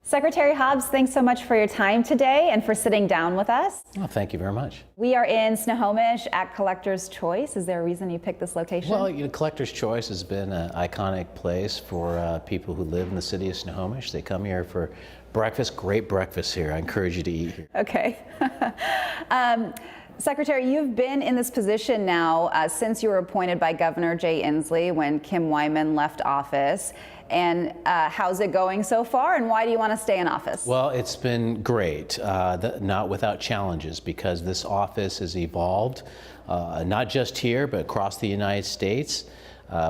Secretary Hobbs, thanks so much for your time today and for sitting down with us. Well, thank you very much. We are in Snohomish at Collector's Choice. Is there a reason you picked this location? Well, Collector's Choice has been an iconic place for people who live in the city of Snohomish. They come here for breakfast, great breakfast here. I encourage you to eat here. Okay. Secretary, you've been in this position now since you were appointed by Governor Jay Inslee when Kim Wyman left office. And how's it going so far, and why do you want to stay in office? Well, it's been great, not without challenges, because this office has evolved, not just here, but across the United States.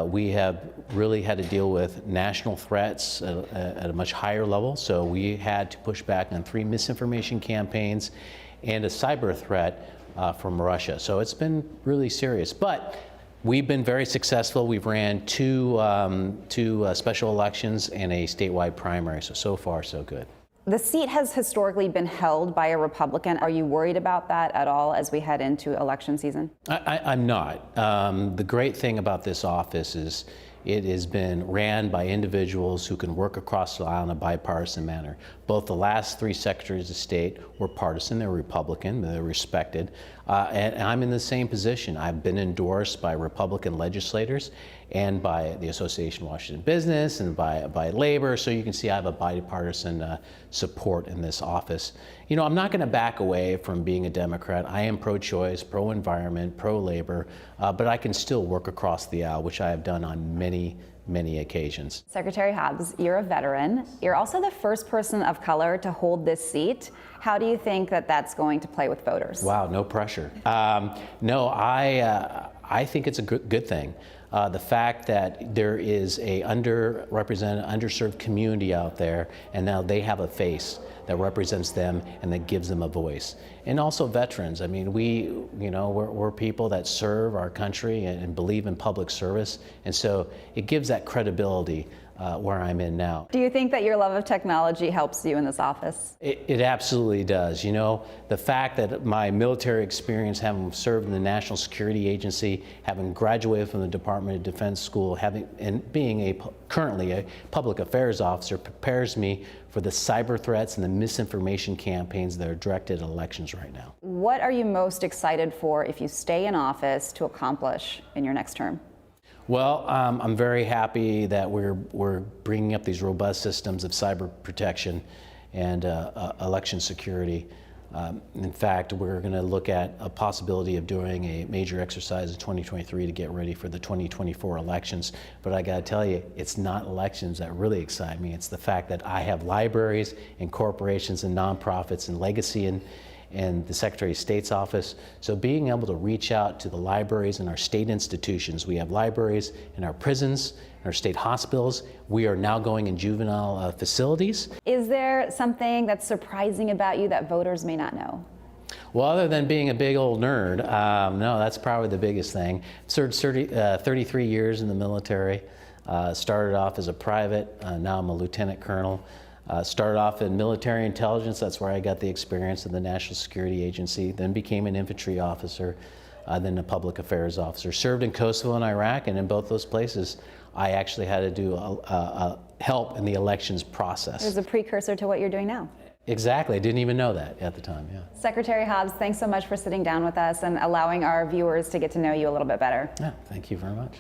We have really had to deal with national threats at a much higher level, so we had to push back on 3 misinformation campaigns and a cyber threat from Russia. So it's been really serious. But we've been very successful. We've ran two special elections and a statewide primary, so far so good. The seat has historically been held by a Republican. Are you worried about that at all as we head into election season? I'm not. The great thing about this office is it has been ran by individuals who can work across the aisle in a bipartisan manner. Both the last 3 secretaries of state were partisan, they were Republican, they're respected. And I'm in the same position. I've been endorsed by Republican legislators and by the Association of Washington Business and by labor. So you can see I have a bipartisan support in this office. You know, I'm not going to back away from being a Democrat. I am pro-choice, pro-environment, pro-labor, but I can still work across the aisle, which I have done on many occasions. Secretary Hobbs, you're a veteran. You're also the first person of color to hold this seat. How do you think that that's going to play with voters? Wow, no pressure. No, I think it's a good thing. The fact that there is a underrepresented, underserved community out there, and now they have a face that represents them and that gives them a voice. And also veterans. I mean, we're people that serve our country and believe in public service, and so it gives that credibility where I'm in now. Do you think that your love of technology helps you in this office? It absolutely does. You know, the fact that my military experience, having served in the National Security Agency, having graduated from the Department of Defense School, and being currently a public affairs officer, prepares me for the cyber threats and the misinformation campaigns that are directed at elections right now. What are you most excited for if you stay in office to accomplish in your next term? Well, I'm very happy that we're bringing up these robust systems of cyber protection and election security. In fact, we're going to look at a possibility of doing a major exercise in 2023 to get ready for the 2024 elections. But I got to tell you, it's not elections that really excite me. It's the fact that I have libraries and corporations and nonprofits and legacy and the Secretary of State's office. So being able to reach out to the libraries in our state institutions. We have libraries in our prisons, in our state hospitals. We are now going in juvenile facilities. Is there something that's surprising about you that voters may not know? Well, other than being a big old nerd, no, that's probably the biggest thing. Served 33 years in the military. Started off as a private, now I'm a lieutenant colonel. Started off in military intelligence, that's where I got the experience in the National Security Agency, then became an infantry officer, then a public affairs officer. Served in Kosovo and Iraq, and in both those places, I actually had to do help in the elections process. It was a precursor to what you're doing now. Exactly, I didn't even know that at the time, yeah. Secretary Hobbs, thanks so much for sitting down with us and allowing our viewers to get to know you a little bit better. Yeah, thank you very much.